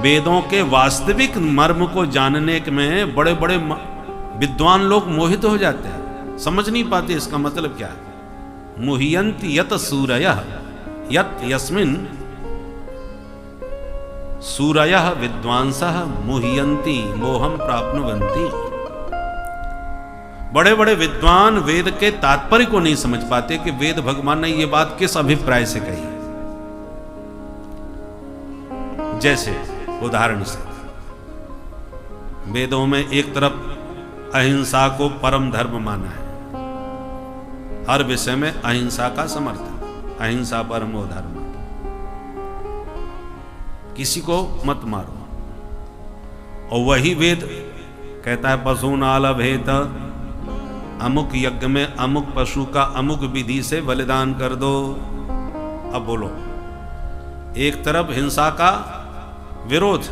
वेदों के वास्तविक मर्म को जानने में बड़े बड़े विद्वान लोग मोहित हो जाते हैं, समझ नहीं पाते इसका मतलब क्या है। मुह्यंत यत सूरयः यत यस्मिन् सूरयः विद्वांसः मुह्यंती मोहम प्राप्नुवन्ति। बड़े बड़े विद्वान वेद के तात्पर्य को नहीं समझ पाते कि वेद भगवान ने ये बात किस अभिप्राय से कही। जैसे उदाहरण से, वेदों में एक तरफ अहिंसा को परम धर्म माना है, हर विषय में अहिंसा का समर्थन, अहिंसा परमो धर्म, किसी को मत मारो। और वही वेद कहता है पशु नालभेत, अमुक यज्ञ में अमुक पशु का अमुक विधि से बलिदान कर दो। अब बोलो, एक तरफ हिंसा का विरोध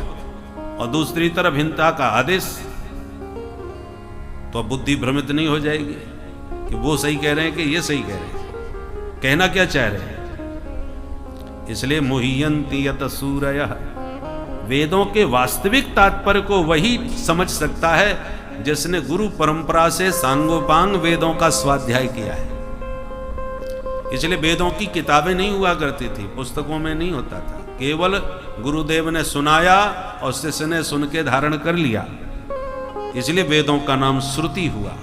और दूसरी तरफ हिंसा का आदेश, तो बुद्धि भ्रमित नहीं हो जाएगी कि वो सही कह रहे हैं कि ये सही कह रहे हैं, कहना क्या चाह रहे हैं। इसलिए मुह्यंति यत सूरयः, वेदों के वास्तविक तात्पर्य को वही समझ सकता है जिसने गुरु परंपरा से सांगोपांग वेदों का स्वाध्याय किया है। इसलिए वेदों की किताबें नहीं हुआ करती थी, पुस्तकों में नहीं होता था, केवल गुरुदेव ने सुनाया और शिष्य ने सुन के धारण कर लिया। इसलिए वेदों का नाम श्रुति हुआ।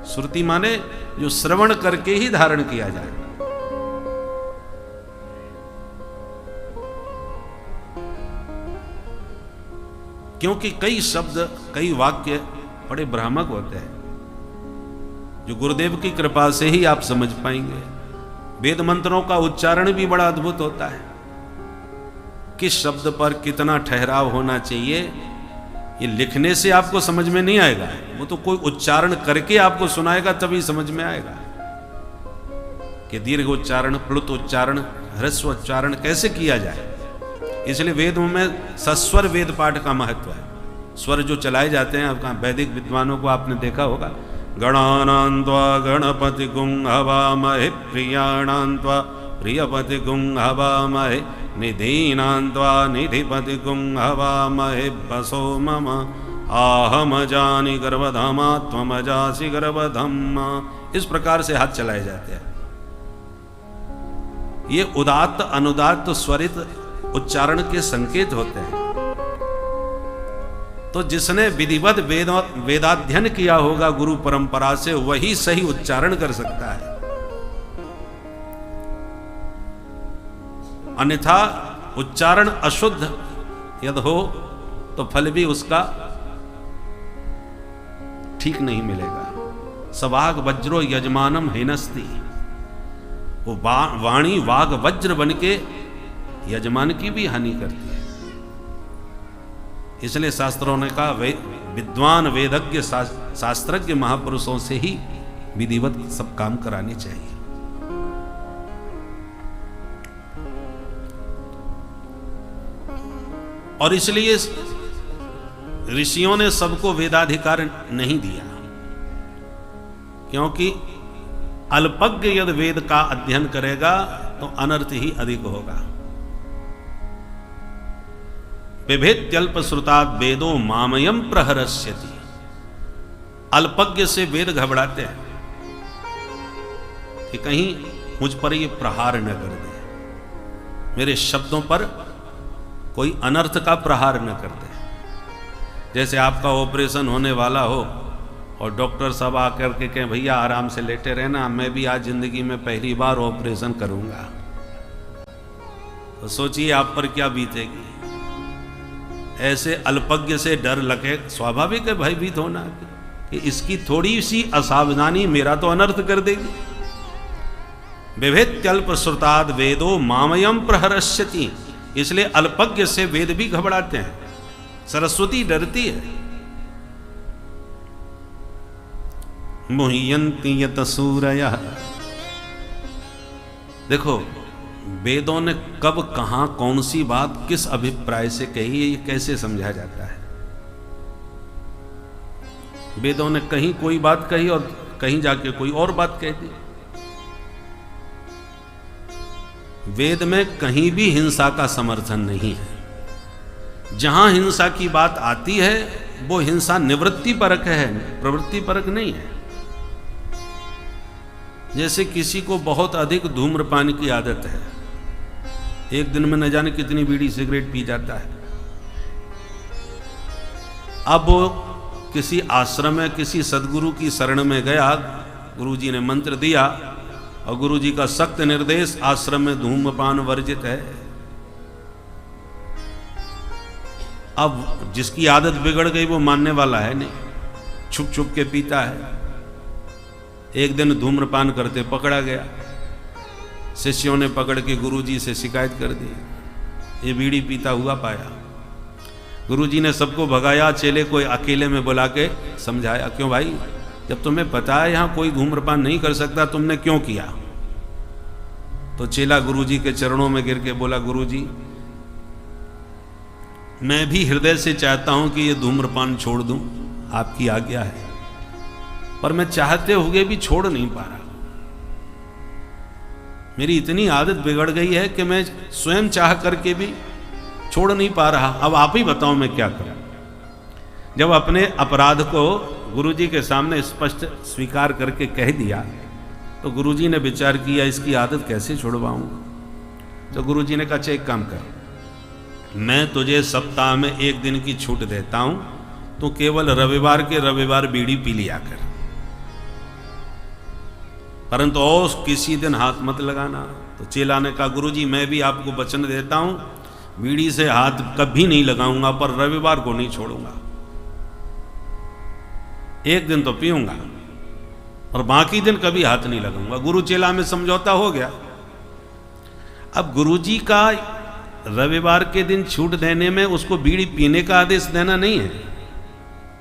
श्रुति माने जो श्रवण करके ही धारण किया जाए। क्योंकि कई शब्द, कई वाक्य बड़े भ्रामक होते हैं, जो गुरुदेव की कृपा से ही आप समझ पाएंगे। वेद मंत्रों का उच्चारण भी बड़ा अद्भुत होता है। किस शब्द पर कितना ठहराव होना चाहिए, ये लिखने से आपको समझ में नहीं आएगा, वो तो कोई उच्चारण करके आपको सुनाएगा तभी समझ में आएगा कि दीर्घ उच्चारण, प्लुत उच्चारण, ह्रस्व उच्चारण कैसे किया जाए। इसलिए वेदों में सस्वर वेद पाठ का महत्व है। स्वर जो चलाए जाते हैं, आपका वैदिक विद्वानों को आपने देखा होगा, गणानान्त्वा गणपति गुं हवामहे प्रियाणान्त्वा प्रियपति गुं हवामहे निधीनान्त्वा निधिपति गुं हवामहे बसो मम आहमजानि गर्भधामा त्वमजासि गर्भधामा। इस प्रकार से हाथ चलाए जाते हैं। ये उदात्त अनुदात्त स्वरित उच्चारण के संकेत होते हैं। तो जिसने विधिवत वेदाध्ययन किया होगा गुरु परंपरा से, वही सही उच्चारण कर सकता है। अन्यथा उच्चारण अशुद्ध यदि हो तो फल भी उसका ठीक नहीं मिलेगा। सवाग वज्रो यजमानम हेनस्ति, वो वाणी वाग वज्र बन के यजमान की भी हानि करती है। इसलिए शास्त्रों ने कहा विद्वान वेदज्ञ शास्त्रज्ञ महापुरुषों से ही विधिवत सब काम कराने चाहिए। और इसलिए ऋषियों ने सबको वेदाधिकार नहीं दिया, क्योंकि अल्पज्ञ यदि वेद का अध्ययन करेगा तो अनर्थ ही अधिक होगा। बिभेत्यल्प श्रुतात् वेदो मामयम प्रहरस्यति। अल्पज्ञ से वेद घबराते हैं कि कहीं मुझ पर ये प्रहार न कर दे, मेरे शब्दों पर कोई अनर्थ का प्रहार न कर दे। जैसे आपका ऑपरेशन होने वाला हो और डॉक्टर साहब आकर के कहें भैया आराम से लेटे रहना, मैं भी आज जिंदगी में पहली बार ऑपरेशन करूंगा, तो सोचिए आप पर क्या बीतेगी। ऐसे अल्पज्ञ से डर लगे, स्वाभाविक है भयभीत होना कि इसकी थोड़ी सी असावधानी मेरा तो अनर्थ कर देगी। विभेत्यल्प श्रुताद् वेदो मामयम प्रहरस्यति। इसलिए अल्पज्ञ से वेद भी घबराते हैं। सरस्वती डरती है। मुह्यन्ति यत सूरयः। देखो वेदों ने कब कहां कौन सी बात किस अभिप्राय से कही है, ये कैसे समझा जाता है। वेदों ने कहीं कोई बात कही और कहीं जाके कोई और बात कह दी। वेद में कहीं भी हिंसा का समर्थन नहीं है। जहां हिंसा की बात आती है वो हिंसा निवृत्ति परक है, प्रवृत्ति परक नहीं है। जैसे किसी को बहुत अधिक धूम्रपान की आदत है, एक दिन में न जाने कितनी बीड़ी सिगरेट पी जाता है। अब वो किसी आश्रम में किसी सदगुरु की शरण में गया, गुरुजी ने मंत्र दिया और गुरुजी का सख्त निर्देश, आश्रम में धूम्रपान वर्जित है। अब जिसकी आदत बिगड़ गई वो मानने वाला है नहीं, छुप छुप के पीता है। एक दिन धूम्रपान करते पकड़ा गया, शिष्यों ने पकड़ के गुरुजी से शिकायत कर दी, ये बीड़ी पीता हुआ पाया। गुरुजी ने सबको भगाया, चेले को अकेले में बुला के समझाया, क्यों भाई, जब तुम्हें पता है यहां कोई धूम्रपान नहीं कर सकता, तुमने क्यों किया? तो चेला गुरुजी के चरणों में गिर के बोला, गुरुजी मैं भी हृदय से चाहता हूं कि ये धूम्रपान छोड़ दूं, आपकी आज्ञा है, पर मैं चाहते हुए भी छोड़ नहीं पा रहा। मेरी इतनी आदत बिगड़ गई है कि मैं स्वयं चाह करके भी छोड़ नहीं पा रहा। अब आप ही बताओ मैं क्या करूं। जब अपने अपराध को गुरुजी के सामने स्पष्ट स्वीकार करके कह दिया तो गुरुजी ने विचार किया, इसकी आदत कैसे छुड़वाऊंगा। तो गुरुजी ने कहा, अच्छा एक काम कर, मैं तुझे सप्ताह में एक दिन की छूट देता हूं, तो केवल रविवार के रविवार बीड़ी पी लिया कर, परंतु और किसी दिन हाथ मत लगाना। तो चेला ने कहा, गुरुजी मैं भी आपको वचन देता हूं, बीड़ी से हाथ कभी नहीं लगाऊंगा, पर रविवार को नहीं छोड़ूंगा। एक दिन तो पीऊंगा और बाकी दिन कभी हाथ नहीं लगाऊंगा। गुरु चेला में समझौता हो गया। अब गुरुजी का रविवार के दिन छूट देने में उसको बीड़ी पीने का आदेश देना नहीं है,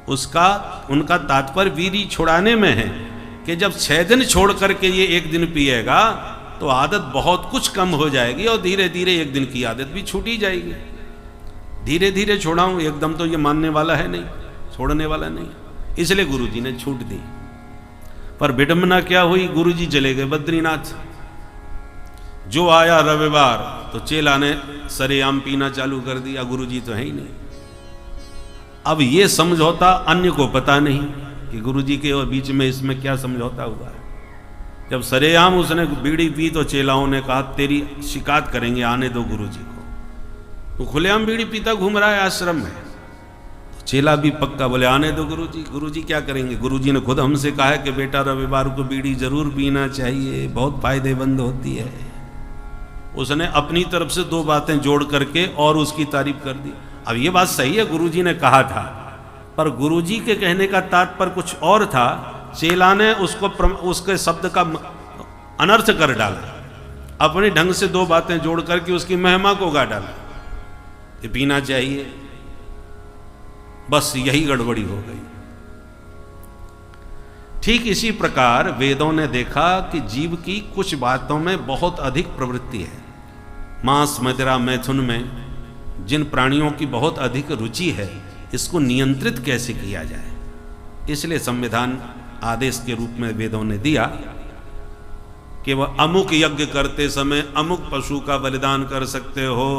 उनका तात्पर्य बीड़ी छुड़ाने में है कि जब 6 दिन छोड़ करके ये एक दिन पिएगा तो आदत बहुत कुछ कम हो जाएगी और धीरे धीरे एक दिन की आदत भी छूट ही जाएगी। धीरे धीरे छोड़ाऊं, एकदम तो ये मानने वाला है नहीं, छोड़ने वाला नहीं, इसलिए गुरुजी ने छूट दी। पर विडंबना क्या हुई, गुरुजी चले गए बद्रीनाथ। जो आया रविवार तो चेला ने सरेआम पीना चालू कर दिया, गुरुजी तो है ही नहीं। अब ये समझौता अन्य को पता नहीं कि गुरुजी के और बीच में इसमें क्या समझौता हुआ है। जब सरेआम उसने बीड़ी पी तो चेलाओं ने कहा, तेरी शिकायत करेंगे, आने दो गुरुजी को। तो खुलेआम बीड़ी पीता घूम रहा है आश्रम में। तो चेला भी पक्का बोले, आने दो गुरुजी। गुरुजी क्या करेंगे? गुरुजी ने खुद हमसे कहा है कि बेटा रविवार को बीड़ी जरूर पीना चाहिए, बहुत फायदेमंद होती है। उसने अपनी तरफ से 2 बातें जोड़ करके और उसकी तारीफ कर दी। अब ये बात सही है, गुरुजी ने कहा था, पर गुरुजी के कहने का तात्पर्य कुछ और था। चेला ने उसके शब्द का अनर्थ कर डाला, अपने ढंग से 2 बातें जोड़ करके उसकी महिमा को गा डाला कि पीना चाहिए। बस यही गड़बड़ी हो गई। ठीक इसी प्रकार वेदों ने देखा कि जीव की कुछ बातों में बहुत अधिक प्रवृत्ति है। मांस मदिरा मैथुन में जिन प्राणियों की बहुत अधिक रुचि है, इसको नियंत्रित कैसे किया जाए, इसलिए संविधान आदेश के रूप में वेदों ने दिया कि वह अमुक यज्ञ करते समय अमुक पशु का बलिदान कर सकते हो।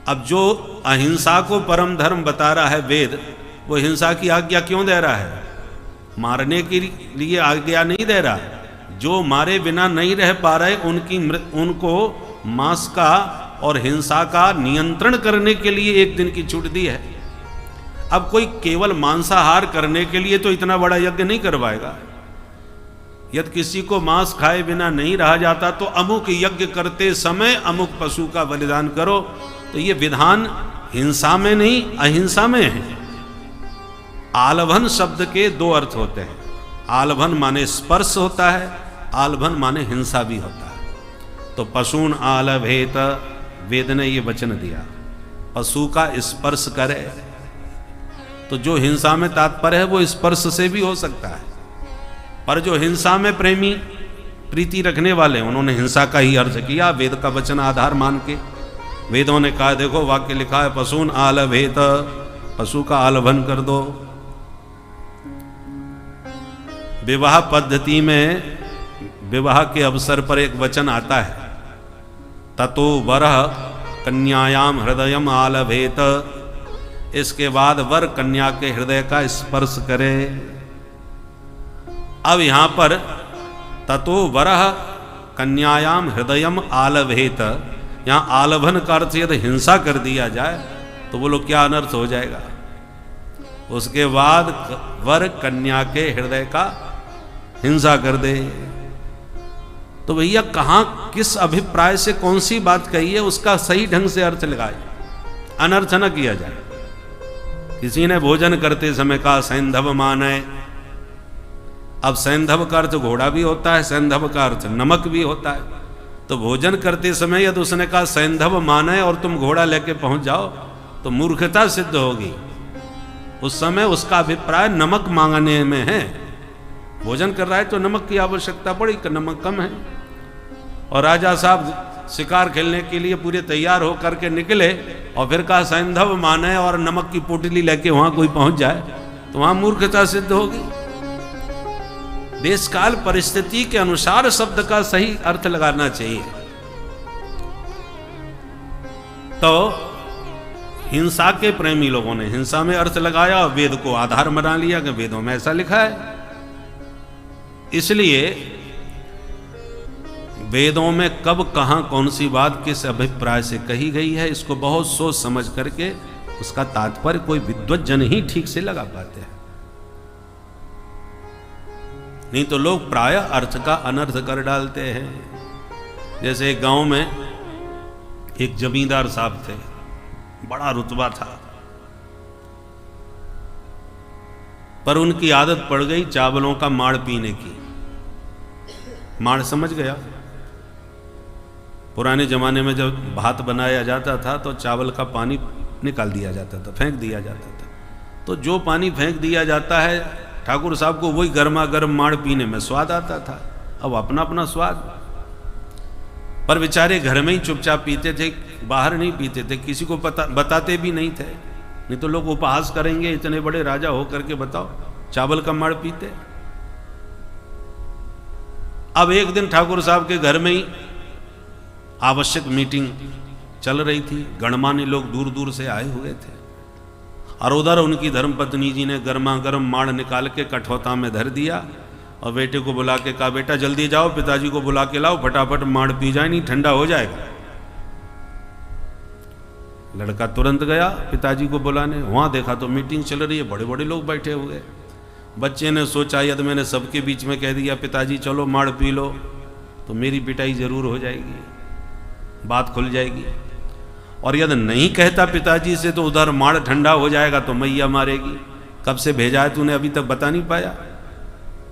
अब जो अहिंसा को परम धर्म बता रहा है वेद, वो हिंसा की आज्ञा क्यों दे रहा है? मारने के लिए आज्ञा नहीं दे रहा। जो मारे बिना नहीं रह पा रहे उनको मांस का और हिंसा का नियंत्रण करने के लिए एक दिन की छूट दी है। अब कोई केवल मांसाहार करने के लिए तो इतना बड़ा यज्ञ नहीं करवाएगा। यदि किसी को मांस खाए बिना नहीं रहा जाता तो अमुक यज्ञ करते समय अमुक पशु का बलिदान करो। तो ये विधान हिंसा में नहीं अहिंसा में है। आलभन शब्द के 2 अर्थ होते हैं। आलभन माने स्पर्श होता है, आलभन माने हिंसा भी होता है। तो पशून आलभेत, वेद ने ये वचन दिया, पशु का स्पर्श करे। तो जो हिंसा में तात्पर्य है वो स्पर्श से भी हो सकता है, पर जो हिंसा में प्रीति रखने वाले उन्होंने हिंसा का ही अर्थ किया, वेद का वचन आधार मान के। वेदों ने कहा, देखो वाक्य लिखा है पशून आलभेत, पशु का आलभन कर दो। विवाह पद्धति में विवाह के अवसर पर एक वचन आता है, ततो वरः कन्यायाम हृदयम आलभेत, इसके बाद वर कन्या के हृदय का स्पर्श करे। अब यहां पर ततो वरह कन्यायाम हृदयम आलभेत, यहां आलभन का अर्थ यदि हिंसा कर दिया जाए तो बोलो क्या अनर्थ हो जाएगा। उसके बाद वर कन्या के हृदय का हिंसा कर दे, तो भैया कहां किस अभिप्राय से कौन सी बात कही है उसका सही ढंग से अर्थ लगाए, अनर्थ न किया जाए। किसी ने भोजन करते समय कहा सैंधव माने, अब सैंधव का अर्थ घोड़ा भी होता है, सैंधव का अर्थ नमक भी होता है। तो भोजन करते समय यदि उसने कहा सैंधव माने और तुम घोड़ा लेके पहुंच जाओ तो मूर्खता सिद्ध होगी। उस समय उसका अभिप्राय नमक मांगने में है, भोजन कर रहा है तो नमक की आवश्यकता पड़ी, नमक कम है। और राजा साहब शिकार खेलने के लिए पूरे तैयार होकर के निकले और फिर कहा सैंधव माने और नमक की पोटली लेके वहां कोई पहुंच जाए तो वहां मूर्खता सिद्ध होगी। देश काल परिस्थिति के अनुसार शब्द का सही अर्थ लगाना चाहिए। तो हिंसा के प्रेमी लोगों ने हिंसा में अर्थ लगाया और वेद को आधार बना लिया कि वेदों में ऐसा लिखा है। इसलिए वेदों में कब कहां कौन सी बात किस अभिप्राय से कही गई है, इसको बहुत सोच समझ करके उसका तात्पर्य कोई विद्वत जन ही ठीक से लगा पाते हैं। नहीं तो लोग प्राय अर्थ का अनर्थ कर डालते हैं। जैसे एक गांव में एक जमींदार साहब थे, बड़ा रुतबा था, पर उनकी आदत पड़ गई चावलों का माड़ पीने की। माड़ समझ गया, पुराने जमाने में जब भात बनाया जाता था तो चावल का पानी निकाल दिया जाता था, फेंक दिया जाता था। तो जो पानी फेंक दिया जाता है ठाकुर साहब को वही गर्मा गर्म माड़ पीने में स्वाद आता था। अब अपना अपना स्वाद, पर बेचारे घर में ही चुपचाप पीते थे, बाहर नहीं पीते थे, किसी को बताते भी नहीं थे। नहीं तो लोग उपहास करेंगे, इतने बड़े राजा होकर के बताओ चावल का माड़ पीते। अब एक दिन ठाकुर साहब के घर में ही आवश्यक मीटिंग चल रही थी, गणमान्य लोग दूर दूर से आए हुए थे और उधर उनकी धर्मपत्नी जी ने गर्मा गर्म माड़ निकाल के कठौता में धर दिया और बेटे को बुला के कहा बेटा जल्दी जाओ पिताजी को बुला के लाओ, फटाफट माड़ पी जाए नहीं ठंडा हो जाएगा। लड़का तुरंत गया पिताजी को बुलाने, वहां देखा तो मीटिंग चल रही है, बड़े बड़े लोग बैठे हुए। बच्चे ने सोचा यदि मैंने सबके बीच में कह दिया पिताजी चलो माड़ पी लो तो मेरी पिटाई जरूर हो जाएगी, बात खुल जाएगी, और यदि नहीं कहता पिताजी से तो उधर माड़ ठंडा हो जाएगा तो मैया मारेगी। कब से भेजा है तूने, अभी तक बता नहीं पाया,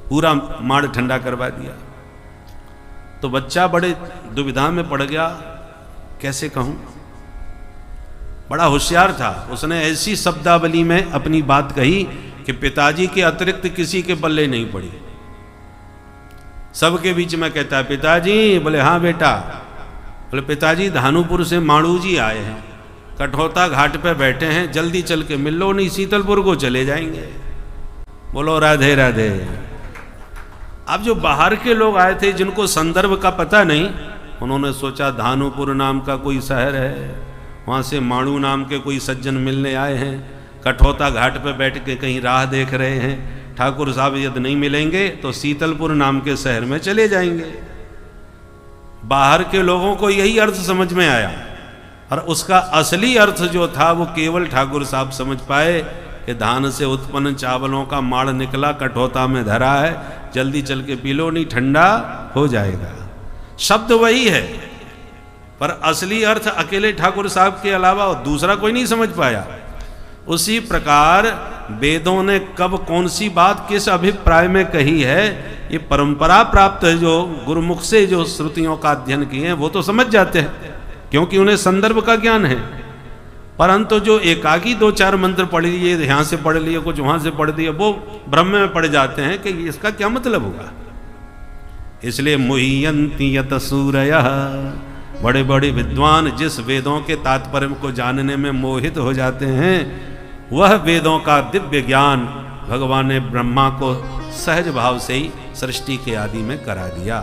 पूरा माड़ ठंडा करवा दिया। तो बच्चा बड़े दुविधा में पड़ गया, कैसे कहूं। बड़ा होशियार था, उसने ऐसी शब्दावली में अपनी बात कही कि पिताजी के अतिरिक्त किसी के पल्ले नहीं पड़ी। सबके बीच में कहता है पिताजी, बोले हाँ बेटा, बोले पिताजी धानुपुर से माड़ू जी आए हैं, कठौता घाट पे बैठे हैं, जल्दी चल के मिल लो नहीं शीतलपुर को चले जाएंगे। बोलो राधे राधे। अब जो बाहर के लोग आए थे जिनको संदर्भ का पता नहीं, उन्होंने सोचा धानुपुर नाम का कोई शहर है, वहाँ से माड़ू नाम के कोई सज्जन मिलने आए हैं, कठौता घाट पे बैठ के कहीं राह देख रहे हैं, ठाकुर साहब यदि नहीं मिलेंगे तो शीतलपुर नाम के शहर में चले जाएंगे। बाहर के लोगों को यही अर्थ समझ में आया और उसका असली अर्थ जो था वो केवल ठाकुर साहब समझ पाए कि धान से उत्पन्न चावलों का माड़ निकला, कठौता में धरा है, जल्दी चल के पी लो नहीं ठंडा हो जाएगा। शब्द वही है पर असली अर्थ अकेले ठाकुर साहब के अलावा दूसरा कोई नहीं समझ पाया। उसी प्रकार वेदों ने कब कौन सी बात किस अभिप्राय में कही है, ये परंपरा प्राप्त है, जो गुरुमुख से जो श्रुतियों का अध्ययन किए हैं वो तो समझ जाते हैं क्योंकि उन्हें संदर्भ का ज्ञान है। परंतु जो एकाकी दो चार मंत्र पढ़ लिए, यहाँ से पढ़ लिए, कुछ वहां से पढ़ दिए, वो भ्रम में पड़ जाते हैं कि इसका क्या मतलब होगा। इसलिए मुह्यन्ति यत सूरयः, बड़े बड़े विद्वान जिस वेदों के तात्पर्य को जानने में मोहित हो जाते हैं, वह वेदों का दिव्य ज्ञान भगवान ने ब्रह्मा को सहज भाव से ही सृष्टि के आदि में करा दिया।